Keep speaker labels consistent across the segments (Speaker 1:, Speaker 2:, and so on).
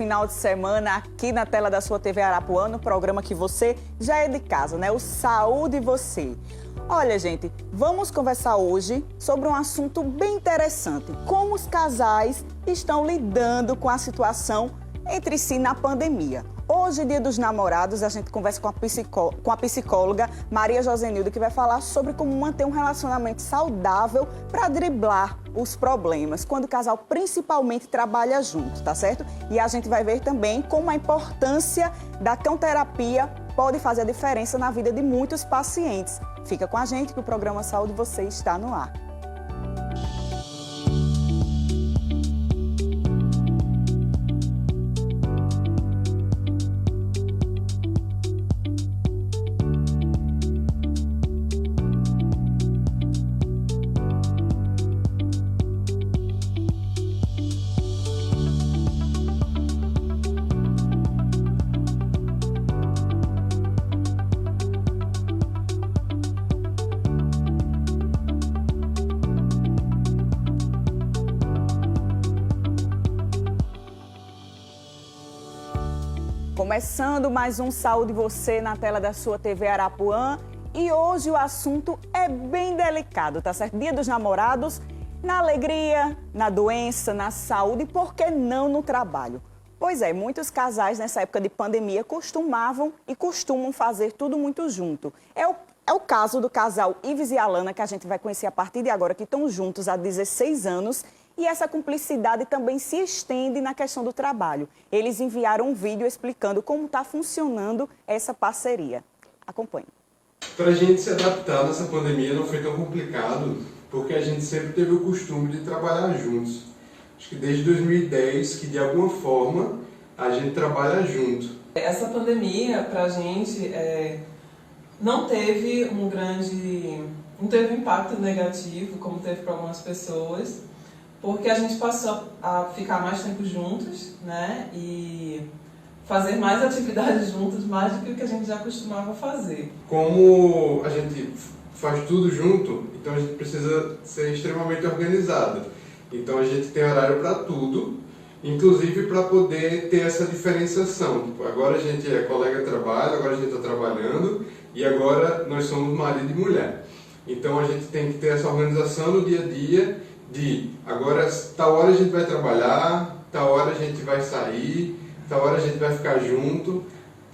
Speaker 1: Final de semana aqui na tela da sua TV Arapuã, no programa que você já é de casa, né? O Saúde Você. Olha, gente, vamos conversar hoje sobre um assunto bem interessante. Como os casais estão lidando com a situação entre si na pandemia. Hoje, Dia dos Namorados, a gente conversa com a psicóloga Maria Josenilda, que vai falar sobre como manter um relacionamento saudável para driblar os problemas, quando o casal principalmente trabalha junto, tá certo? E a gente vai ver também como a importância da cãoterapia pode fazer a diferença na vida de muitos pacientes. Fica com a gente que o programa Saúde Você está no ar. Começando mais um Saúde Você na tela da sua TV Arapuã. E hoje o assunto é bem delicado, tá certo? Dia dos Namorados, na alegria, na doença, na saúde e, por que não, no trabalho? Pois é, muitos casais nessa época de pandemia costumavam e costumam fazer tudo muito junto. É o caso do casal Ives e Alana, que a gente vai conhecer a partir de agora, que estão juntos há 16 anos. E essa cumplicidade também se estende na questão do trabalho. Eles enviaram um vídeo explicando como está funcionando essa parceria. Acompanhe.
Speaker 2: Para a gente se adaptar nessa pandemia não foi tão complicado, porque a gente sempre teve o costume de trabalhar juntos. Acho que desde 2010, que de alguma forma a gente trabalha junto.
Speaker 3: Essa pandemia, para a gente, não teve um impacto negativo, como teve para algumas pessoas, porque a gente passou a ficar mais tempo juntos, né, e fazer mais atividades juntos, mais do que o que a gente já costumava fazer.
Speaker 2: Como a gente faz tudo junto, então a gente precisa ser extremamente organizado. Então a gente tem horário para tudo, inclusive para poder ter essa diferenciação. Tipo, agora a gente é colega de trabalho, agora a gente está trabalhando e agora nós somos marido e mulher. Então a gente tem que ter essa organização no dia a dia, de agora, tal hora a gente vai trabalhar, tal hora a gente vai sair, tal hora a gente vai ficar junto,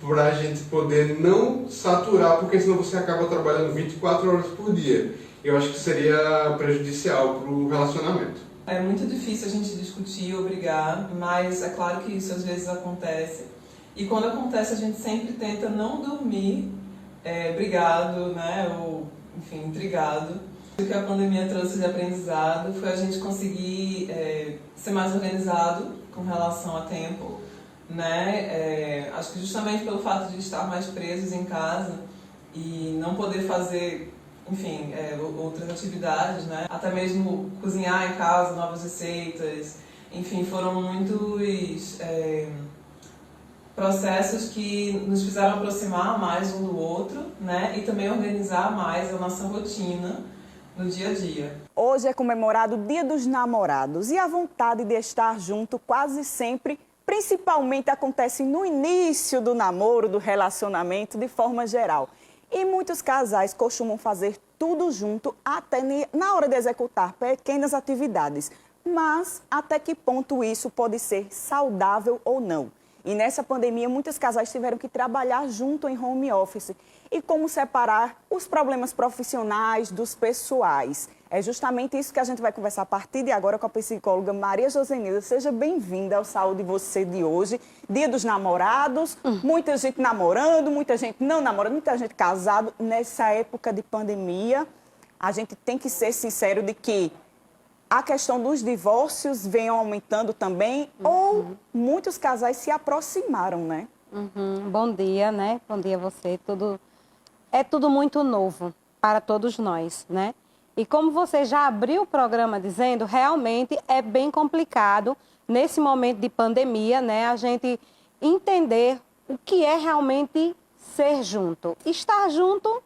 Speaker 2: para a gente poder não saturar, porque senão você acaba trabalhando 24 horas por dia. Eu acho que seria prejudicial para o relacionamento.
Speaker 3: É muito difícil a gente discutir ou brigar, mas é claro que isso às vezes acontece. E quando acontece, a gente sempre tenta não dormir brigado, né, ou, enfim, intrigado. O que a pandemia trouxe de aprendizado foi a gente conseguir ser mais organizado com relação a tempo, né? Acho que justamente pelo fato de estar mais presos em casa e não poder fazer, enfim, outras atividades, né? Até mesmo cozinhar em casa, novas receitas, enfim, foram muitos processos que nos fizeram aproximar mais um do outro, né? E também organizar mais a nossa rotina no dia a dia.
Speaker 1: Hoje é comemorado o Dia dos Namorados e a vontade de estar junto quase sempre, principalmente, acontece no início do namoro, do relacionamento, de forma geral. E muitos casais costumam fazer tudo junto até na hora de executar pequenas atividades. Mas até que ponto isso pode ser saudável ou não? E nessa pandemia, muitos casais tiveram que trabalhar junto em home office. E como separar os problemas profissionais dos pessoais? É justamente isso que a gente vai conversar a partir de agora com a psicóloga Maria Josenilda. Seja bem-vinda ao Saúde Você de hoje. Dia dos Namorados, muita gente namorando, muita gente não namorando, muita gente casado. Nessa época de pandemia, a gente tem que ser sincero de que a questão dos divórcios vem aumentando também, ou muitos casais se aproximaram, né?
Speaker 4: Bom dia, né? Bom dia a você. É tudo muito novo para todos nós, né? E como você já abriu o programa dizendo, realmente é bem complicado nesse momento de pandemia, né? A gente entender o que é realmente ser junto. Estar junto,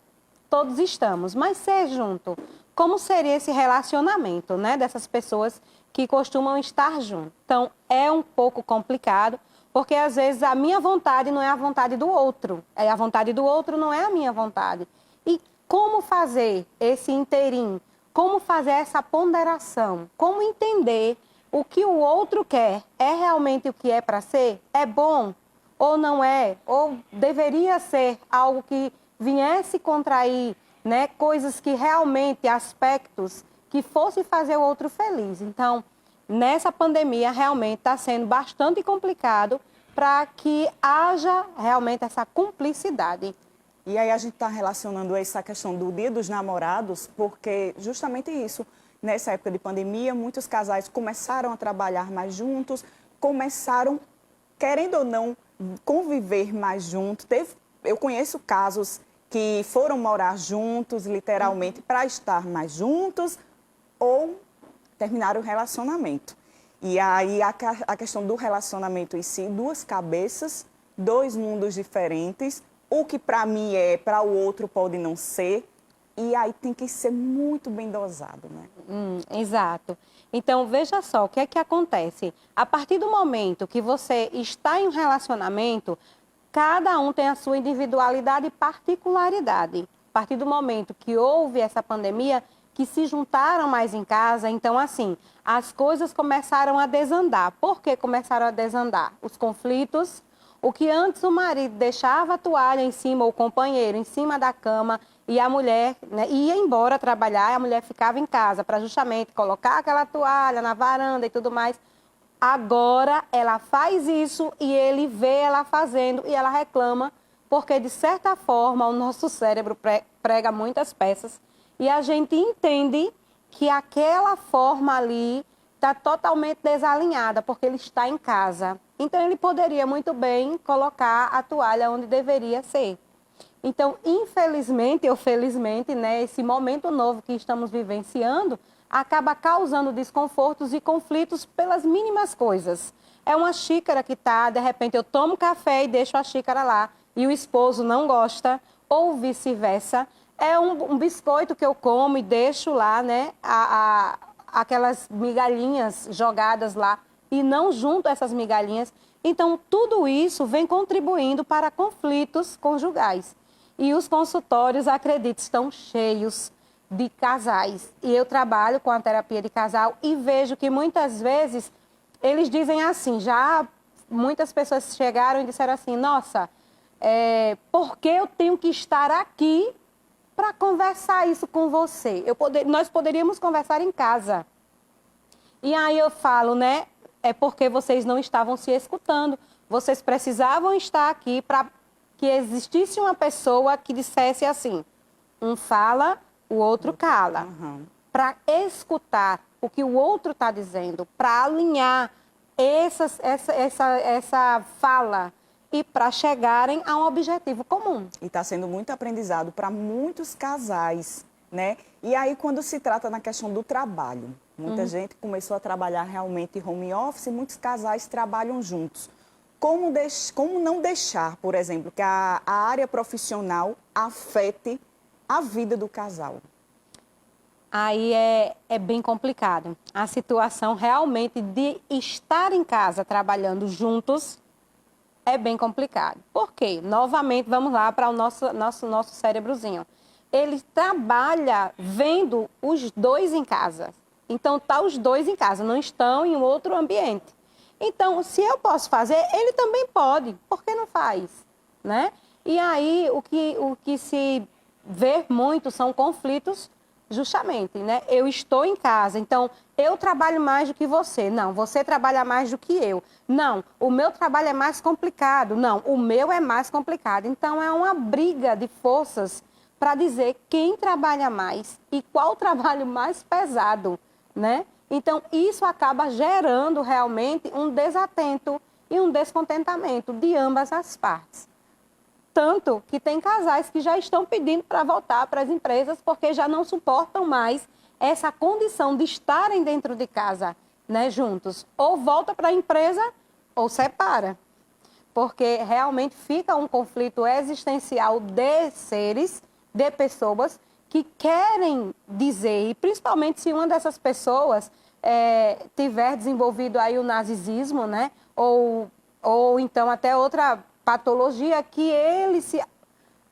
Speaker 4: todos estamos, mas ser junto, como seria esse relacionamento, né, dessas pessoas que costumam estar juntas. Então, é um pouco complicado, Porque às vezes a minha vontade não é a vontade do outro, a vontade do outro não é a minha vontade. E como fazer esse interim? Como fazer essa ponderação? Como entender o que o outro quer? É realmente o que é para ser? É bom ou não é? Ou deveria ser algo que viesse contrair, né, coisas que realmente, aspectos que fosse fazer o outro feliz. Então, nessa pandemia, realmente está sendo bastante complicado para que haja realmente essa cumplicidade.
Speaker 1: E aí a gente está relacionando essa questão do Dia dos Namorados, porque justamente isso, nessa época de pandemia, muitos casais começaram a trabalhar mais juntos, começaram, querendo ou não, conviver mais juntos. Eu conheço casos que foram morar juntos, literalmente, para estar mais juntos, ou terminaram o relacionamento. E aí a questão do relacionamento em si, duas cabeças, dois mundos diferentes, o que para mim é, para o outro pode não ser, e aí tem que ser muito bem dosado, né?
Speaker 4: Exato. Então, veja só, o que é que acontece? A partir do momento que você está em um relacionamento, cada um tem a sua individualidade e particularidade. A partir do momento que houve essa pandemia, que se juntaram mais em casa, então, assim, as coisas começaram a desandar. Por que começaram a desandar? Os conflitos, o que antes o marido deixava a toalha em cima, ou o companheiro em cima da cama, e a mulher, né, ia embora trabalhar, e a mulher ficava em casa para justamente colocar aquela toalha na varanda e tudo mais. Agora ela faz isso e ele vê ela fazendo e ela reclama, porque de certa forma o nosso cérebro prega muitas peças e a gente entende que aquela forma ali está totalmente desalinhada, porque ele está em casa. Então ele poderia muito bem colocar a toalha onde deveria ser. Então, infelizmente ou felizmente, né, esse momento novo que estamos vivenciando acaba causando desconfortos e conflitos pelas mínimas coisas. É uma xícara que está, de repente eu tomo café e deixo a xícara lá e o esposo não gosta, ou vice-versa. É um biscoito que eu como e deixo lá, né, aquelas migalhinhas jogadas lá e não junto essas migalhinhas. Então, tudo isso vem contribuindo para conflitos conjugais. E os consultórios, acredito, estão cheios de casais. E eu trabalho com a terapia de casal e vejo que muitas vezes eles dizem assim, já muitas pessoas chegaram e disseram assim, nossa, por que eu tenho que estar aqui para conversar isso com você? Nós poderíamos conversar em casa. E aí eu falo, né, é porque vocês não estavam se escutando. Vocês precisavam estar aqui para que existisse uma pessoa que dissesse assim, um fala, o outro cala. Para escutar o que o outro está dizendo, para alinhar essa fala e para chegarem a um objetivo comum.
Speaker 1: E está sendo muito aprendizado para muitos casais, né? E aí, quando se trata na questão do trabalho, muita gente começou a trabalhar realmente home office, e muitos casais trabalham juntos. Como não deixar, por exemplo, que a área profissional afete a vida do casal?
Speaker 4: Aí é bem complicado. A situação realmente de estar em casa trabalhando juntos é bem complicado. Por quê? Novamente, vamos lá para o nosso cérebrozinho. Ele trabalha vendo os dois em casa. Então, tá os dois em casa, não estão em outro ambiente. Então, se eu posso fazer, ele também pode. Por que não faz? Né? E aí, o que se vê muito são conflitos, justamente, né? Eu estou em casa, então eu trabalho mais do que você. Não, você trabalha mais do que eu. Não, o meu trabalho é mais complicado. Não, o meu é mais complicado. Então, é uma briga de forças para dizer quem trabalha mais e qual trabalho mais pesado, né? Então, isso acaba gerando realmente um desatento e um descontentamento de ambas as partes. Tanto que tem casais que já estão pedindo para voltar para as empresas porque já não suportam mais essa condição de estarem dentro de casa, né, juntos. Ou volta para a empresa ou separa. Porque realmente fica um conflito existencial de seres, de pessoas que querem dizer, e principalmente se uma dessas pessoas tiver desenvolvido aí o nazismo, né, ou ou então até outra patologia, que ele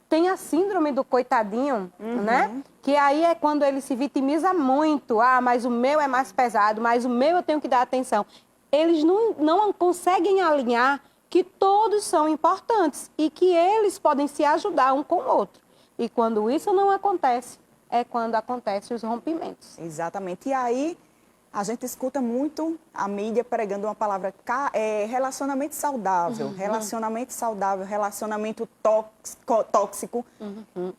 Speaker 4: tem a síndrome do coitadinho, né? Que aí é quando ele se vitimiza muito. Ah, mas o meu é mais pesado, mas o meu eu tenho que dar atenção. Eles não conseguem alinhar que todos são importantes e que eles podem se ajudar um com o outro. E quando isso não acontece, é quando acontecem os rompimentos.
Speaker 1: Exatamente. E aí, a gente escuta muito a mídia pregando uma palavra, relacionamento saudável, relacionamento tóxico.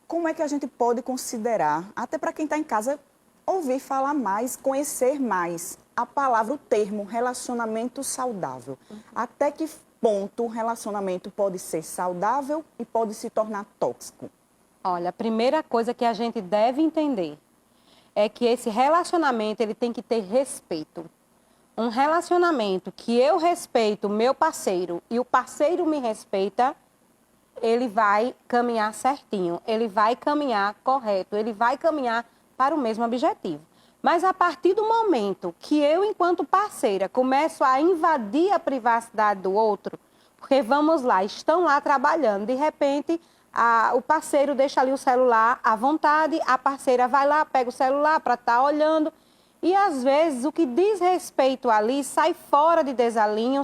Speaker 1: Como é que a gente pode considerar, até para quem está em casa, ouvir falar mais, conhecer mais a palavra, o termo relacionamento saudável? Até que ponto o relacionamento pode ser saudável e pode se tornar tóxico?
Speaker 4: Olha, a primeira coisa que a gente deve entender é que esse relacionamento ele tem que ter respeito. Um relacionamento que eu respeito o meu parceiro e o parceiro me respeita, ele vai caminhar certinho, ele vai caminhar correto, ele vai caminhar para o mesmo objetivo. Mas a partir do momento que eu, enquanto parceira, começo a invadir a privacidade do outro, porque vamos lá, estão lá trabalhando, de repente o parceiro deixa ali o celular à vontade, a parceira vai lá, pega o celular para estar olhando, e às vezes o que diz respeito ali sai fora de desalinho,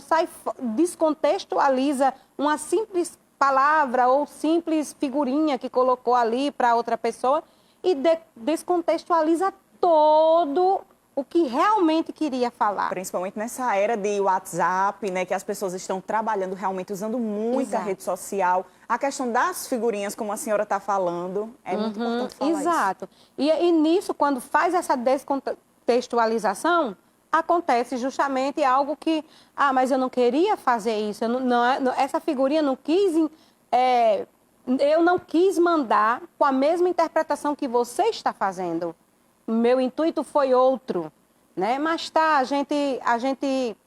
Speaker 4: descontextualiza uma simples palavra ou simples figurinha que colocou ali para outra pessoa e descontextualiza todo o que realmente queria falar.
Speaker 1: Principalmente nessa era de WhatsApp, né, que as pessoas estão trabalhando realmente, usando muita rede social. A questão das figurinhas, como a senhora está falando, é muito importante falar isso.
Speaker 4: Exato. E nisso, quando faz essa descontextualização, acontece justamente algo que, mas eu não queria fazer isso, essa figurinha não quis... eu não quis mandar com a mesma interpretação que você está fazendo. Meu intuito foi outro, né? Mas a gente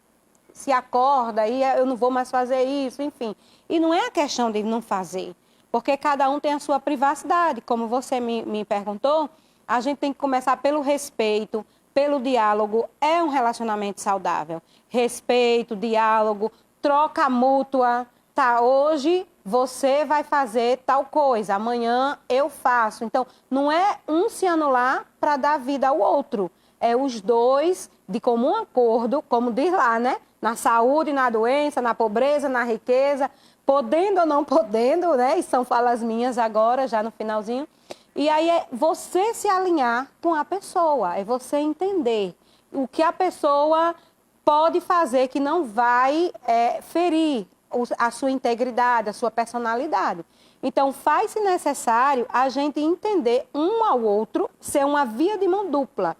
Speaker 4: se acorda e eu não vou mais fazer isso, enfim. E não é a questão de não fazer, porque cada um tem a sua privacidade. Como você me perguntou, a gente tem que começar pelo respeito, pelo diálogo. É um relacionamento saudável. Respeito, diálogo, troca mútua. Tá, hoje você vai fazer tal coisa, amanhã eu faço. Então, não é um se anular para dar vida ao outro. É os dois, de comum acordo, como diz lá, né? Na saúde, na doença, na pobreza, na riqueza, podendo ou não podendo, né? E são falas minhas agora, já no finalzinho. E aí é você se alinhar com a pessoa, é você entender o que a pessoa pode fazer que não vai ferir a sua integridade, a sua personalidade. Então, faz-se necessário a gente entender um ao outro, ser uma via de mão dupla.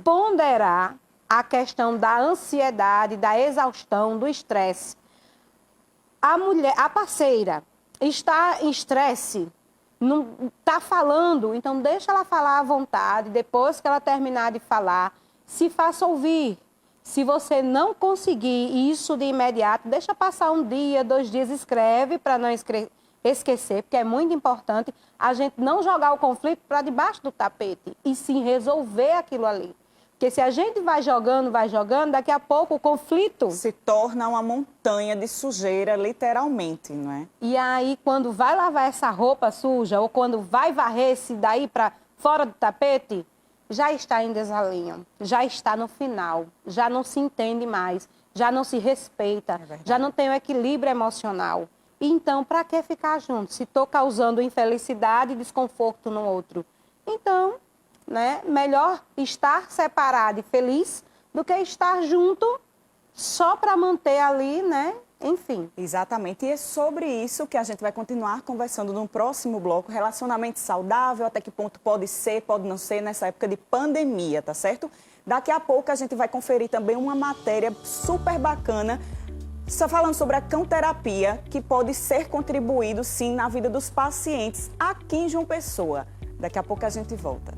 Speaker 4: Ponderar a questão da ansiedade, da exaustão, do estresse. A parceira está em estresse, não está falando, então deixa ela falar à vontade, depois que ela terminar de falar, se faça ouvir. Se você não conseguir isso de imediato, deixa passar 1 dia, 2 dias, escreve para não esquecer, porque é muito importante a gente não jogar o conflito para debaixo do tapete e sim resolver aquilo ali. Porque se a gente vai jogando, daqui a pouco o conflito
Speaker 1: se torna uma montanha de sujeira, literalmente, não é?
Speaker 4: E aí, quando vai lavar essa roupa suja ou quando vai varrer esse daí para fora do tapete, já está em desalinho, já está no final, já não se entende mais, já não se respeita, já não tem o equilíbrio emocional. Então, para que ficar junto? Se estou causando infelicidade e desconforto no outro. Então, né, melhor estar separado e feliz do que estar junto só para manter ali, né? Enfim.
Speaker 1: Exatamente. E é sobre isso que a gente vai continuar conversando no próximo bloco. Relacionamento saudável, até que ponto pode ser, pode não ser nessa época de pandemia, tá certo? Daqui a pouco a gente vai conferir também uma matéria super bacana, só falando sobre a cãoterapia, que pode ser contribuído sim na vida dos pacientes aqui em João Pessoa. Daqui a pouco a gente volta.